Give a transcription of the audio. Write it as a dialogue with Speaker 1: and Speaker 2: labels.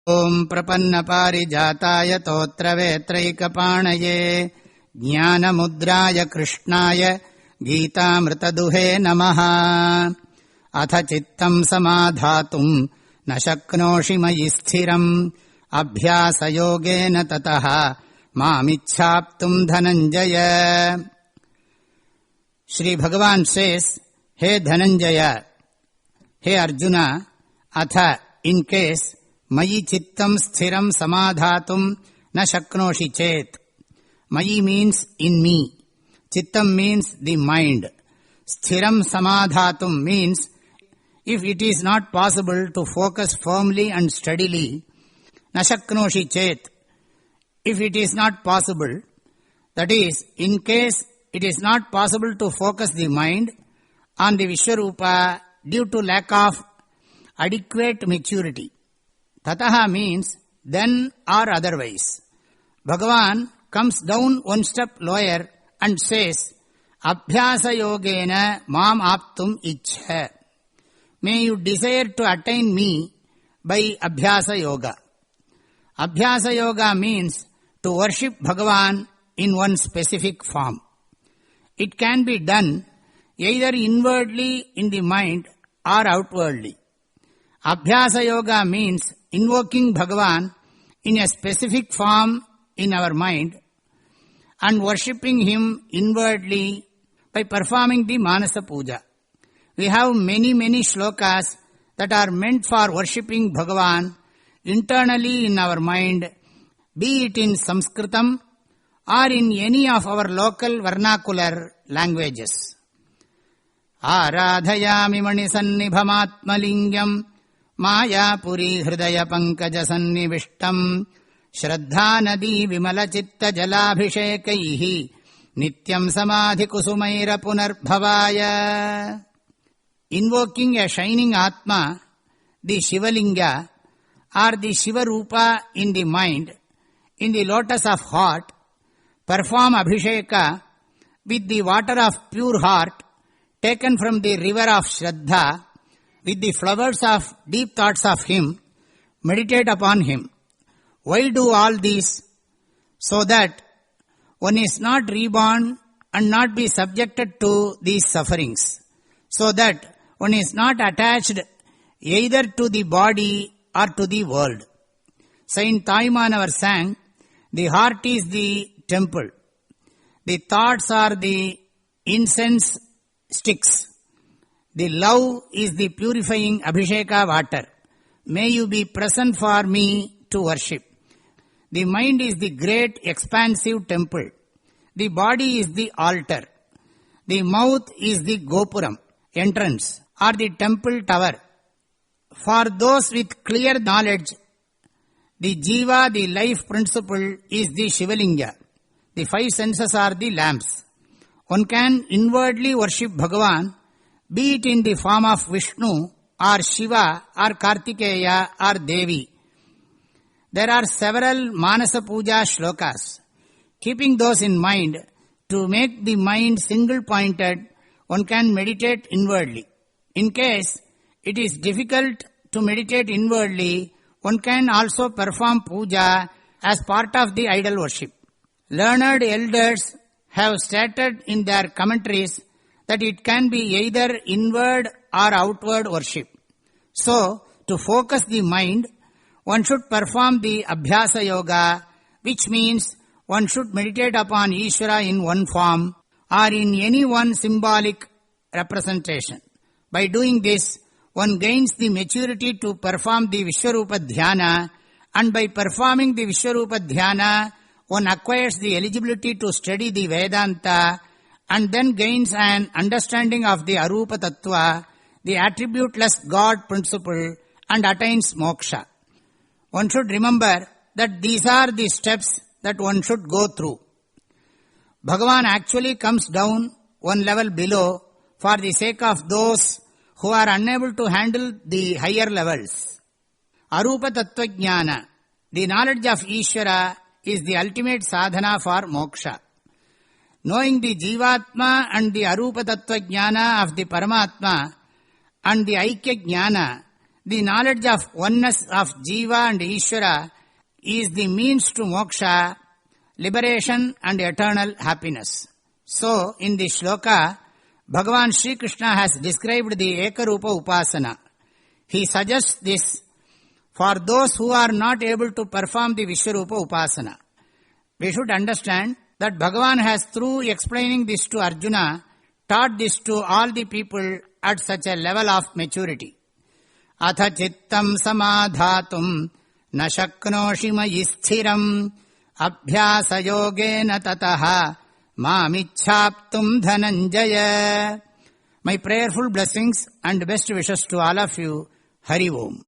Speaker 1: ஓம் பிரபன்ன பாரிஜாதாய தோத்ரவேத்ரைகபாணயே ஞானமுத்ராய கிருஷ்ணாய கீதாமிருததுஹே நமஹ. அத சித்தம் சமாதாதும் ந சக்னோஷி மயி ஸ்திரம் அப்யாசயோகேன ததஹ மாமிச்சாப்தும் Dhananjaya. Shri Bhagavan says, Hey Dhananjaya, Hey Arjuna, atha, in case, mayi chittam sthiram samadhatum na shaknoshi chet. Mayi means in me. Chittam means the mind. Sthiram samadhatum means if it is not possible to focus firmly and steadily, na shaknoshi chet. If it is not possible, that is, in case it is not possible to focus the mind on the Vishwarupa due to lack of adequate maturity. Tataha means then or otherwise. Bhagavan comes down one step lower and says, Abhyasa yogena mam aptum ichha. May you desire to attain me by Abhyasa yoga. Abhyasa yoga means to worship Bhagavan in one specific form. It can be done either inwardly in the mind or outwardly. Abhyasa yoga means invoking Bhagavan in a specific form in our mind and worshipping him inwardly by performing the Manasa Puja. We have many shlokas that are meant for worshipping Bhagavan internally in our mind, be it in Sanskritam or in any of our local vernacular languages. Aradhayami manisannibhamatmalingam Mayapuri hridaya pankaja sannivishtam Shraddha nadi vimala chitta jalabhishekaihi Nityam samadhi kusumaira punarbhavaya. Invoking a shining Atma, the Shivalinga, or the Shivarupa in the mind, in the lotus of heart, perform Abhisheka with the water of pure heart taken from the river of Shraddha, with the flowers of deep thoughts of him, meditate upon him. Why do all this? So that one is not reborn and not be subjected to these sufferings. So that one is not attached either to the body or to the world. Saint Taimanavar sang, the heart is the temple. The thoughts are the incense sticks. The love is the purifying Abhisheka water. May you be present for me to worship. The mind is the great expansive temple. The body is the altar. The mouth is the Gopuram, entrance, or the temple tower. For those with clear knowledge, the Jiva, the life principle, is the Shivalinga. The five senses are the lamps. One can inwardly worship Bhagavan, be it in the form of Vishnu, or Shiva, or Kartikeya, or Devi. There are several Manasa Puja shlokas. Keeping those in mind, to make the mind single-pointed, one can meditate inwardly. In case it is difficult to meditate inwardly, one can also perform puja as part of the idol worship. Learned elders have stated in their commentaries that it can be either inward or outward worship. So, to focus the mind, one should perform the Abhyasa Yoga, which means one should meditate upon Ishvara in one form or in any one symbolic representation. By doing this, one gains the maturity to perform the Vishwarupa Dhyana, and by performing the Vishwarupa Dhyana, one acquires the eligibility to study the Vedanta and then gains an understanding of the Arupa Tattva, the attributeless God principle, and attains moksha. One should remember that these are the steps that one should go through. Bhagavan actually comes down one level below for the sake of those who are unable to handle the higher levels. Arupa Tattva Jnana, the knowledge of Ishvara, is the ultimate sadhana for moksha. Knowing the Jivatma and the Arupa Tattva Jnana of the Paramatma and the Aikya Jnana, The knowledge of oneness of Jiva and Ishvara is the means to moksha, liberation and eternal happiness. So, in this shloka, Bhagavan Sri Krishna has described the Ekarupa Upasana. He suggests this for those who are not able to perform the Vishwarupa Upasana. We should understand that Bhagavan has, through explaining this to Arjuna, taught this to all the people at such a level of maturity. Atha chittam samadhatum na shaknoshi mayi sthiram abhyasa yogena tataha mamichhaptum dhananjaya. My prayerful blessings and best wishes to all of you. Hari Om.